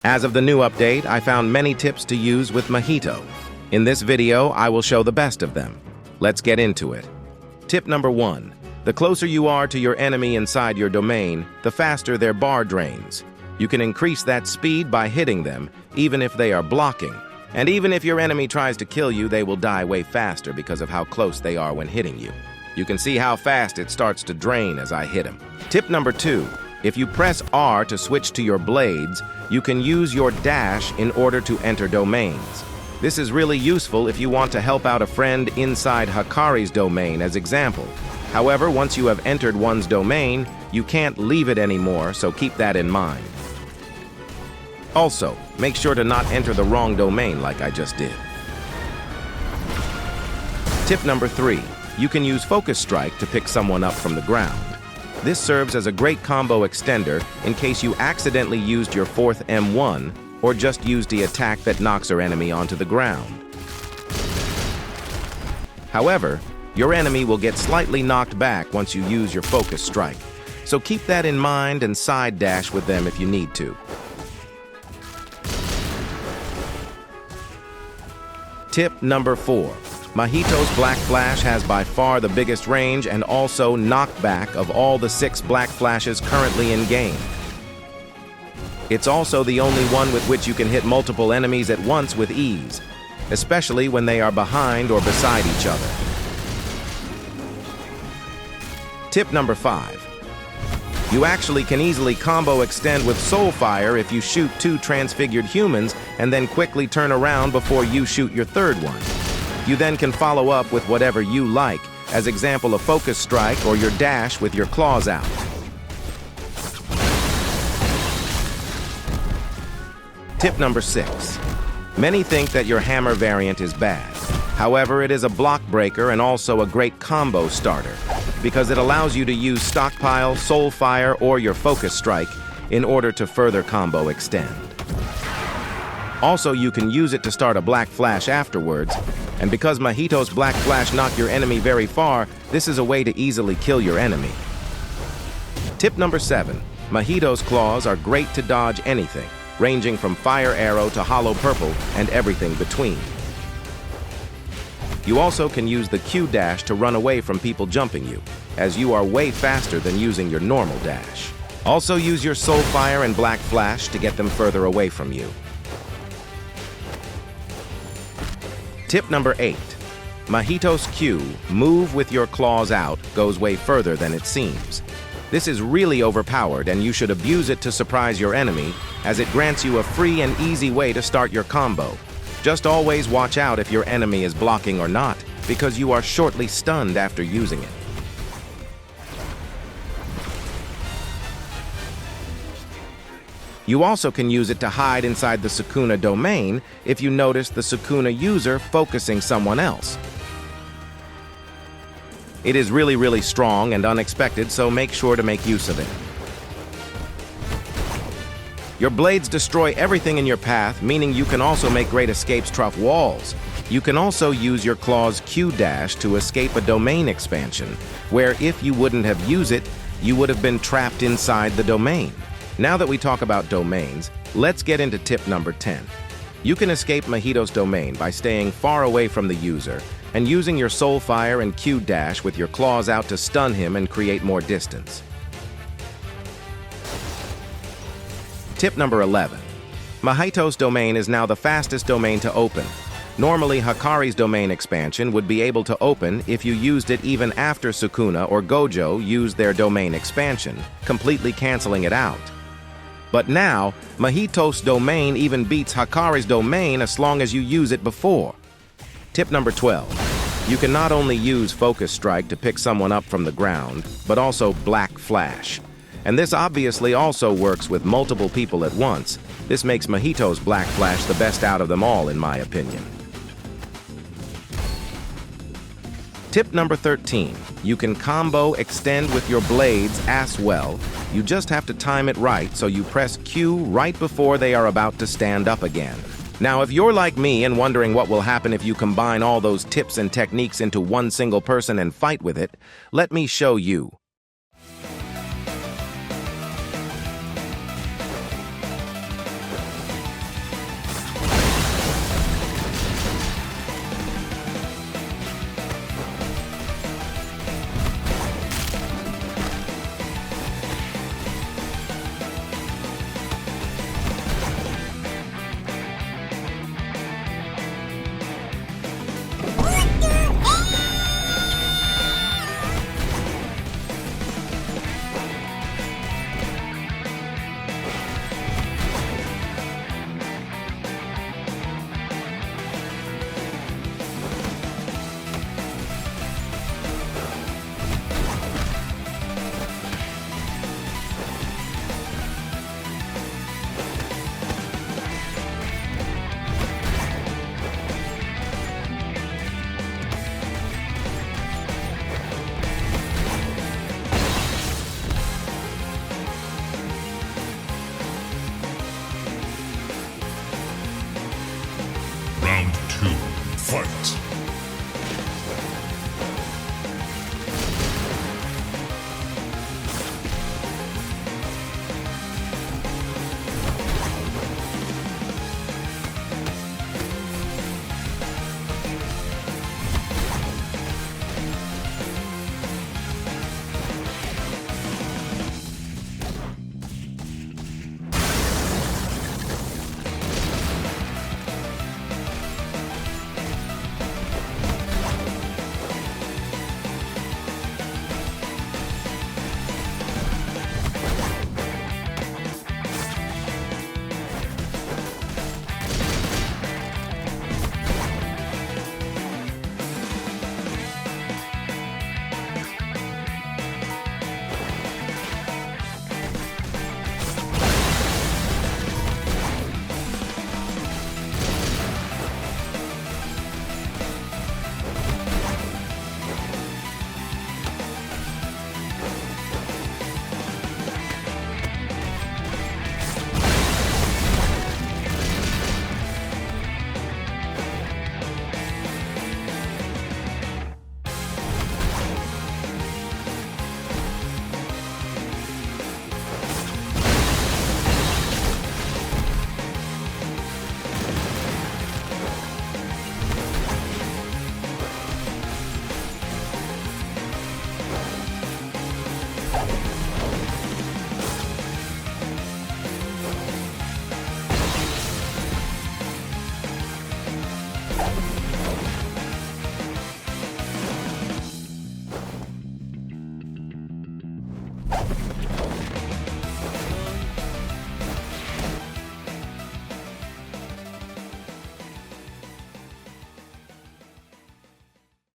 As of the new update, I found many tips to use with Mahito. In this video, I will show the best of them. Let's get into it. Tip number 1. The closer you are to your enemy inside your domain, the faster their bar drains. You can increase that speed by hitting them, even if they are blocking. And even if your enemy tries to kill you, they will die way faster because of how close they are when hitting you. You can see how fast it starts to drain as I hit him. Tip number 2. If you press R to switch to your blades, you can use your dash in order to enter domains. This is really useful if you want to help out a friend inside Hakari's domain as example. However, once you have entered one's domain, you can't leave it anymore, so keep that in mind. Also, make sure to not enter the wrong domain like I just did. Tip number 3. You can use Focus Strike to pick someone up from the ground. This serves as a great combo extender in case you accidentally used your 4th M1 or just used the attack that knocks your enemy onto the ground. However, your enemy will get slightly knocked back once you use your Focus Strike, so keep that in mind and side dash with them if you need to. Tip number 4. Mahito's Black Flash has by far the biggest range and also knockback of all the 6 Black Flashes currently in game. It's also the only one with which you can hit multiple enemies at once with ease, especially when they are behind or beside each other. Tip number 5. You actually can easily combo extend with Soulfire if you shoot 2 transfigured humans and then quickly turn around before you shoot your 3rd one. You then can follow up with whatever you like, as example a Focus Strike or your dash with your claws out. Tip number 6. Many think that your hammer variant is bad. However, it is a block breaker and also a great combo starter, because it allows you to use Stockpile, Soulfire, or your Focus Strike in order to further combo extend. Also, you can use it to start a Black Flash afterwards, and because Mahito's Black Flash knock your enemy very far, this is a way to easily kill your enemy. Tip number 7. Mahito's claws are great to dodge anything, ranging from Fire Arrow to Hollow Purple and everything between. You also can use the Q dash to run away from people jumping you, as you are way faster than using your normal dash. Also use your Soulfire and Black Flash to get them further away from you. Tip number 8. Mahito's Q, Move with your claws out, goes way further than it seems. This is really overpowered and you should abuse it to surprise your enemy, as it grants you a free and easy way to start your combo. Just always watch out if your enemy is blocking or not, because you are shortly stunned after using it. You also can use it to hide inside the Sukuna domain if you notice the Sukuna user focusing someone else. It is really strong and unexpected, so make sure to make use of it. Your blades destroy everything in your path, meaning you can also make great escapes off walls. You can also use your claw's Q dash to escape a domain expansion, where if you wouldn't have used it, you would have been trapped inside the domain. Now that we talk about domains, let's get into tip number 10. You can escape Mahito's domain by staying far away from the user and using your Soulfire and Q dash with your claws out to stun him and create more distance. Tip number 11. Mahito's domain is now the fastest domain to open. Normally, Hakari's domain expansion would be able to open if you used it even after Sukuna or Gojo used their domain expansion, completely canceling it out. But now, Mahito's domain even beats Hakari's domain as long as you use it before. Tip number 12. You can not only use Focus Strike to pick someone up from the ground, but also Black Flash. And this obviously also works with multiple people at once. This makes Mahito's Black Flash the best out of them all, in my opinion. Tip number 13. You can combo extend with your blades as well. You just have to time it right, so you press Q right before they are about to stand up again. Now, if you're like me and wondering what will happen if you combine all those tips and techniques into one single person and fight with it, let me show you. Fight!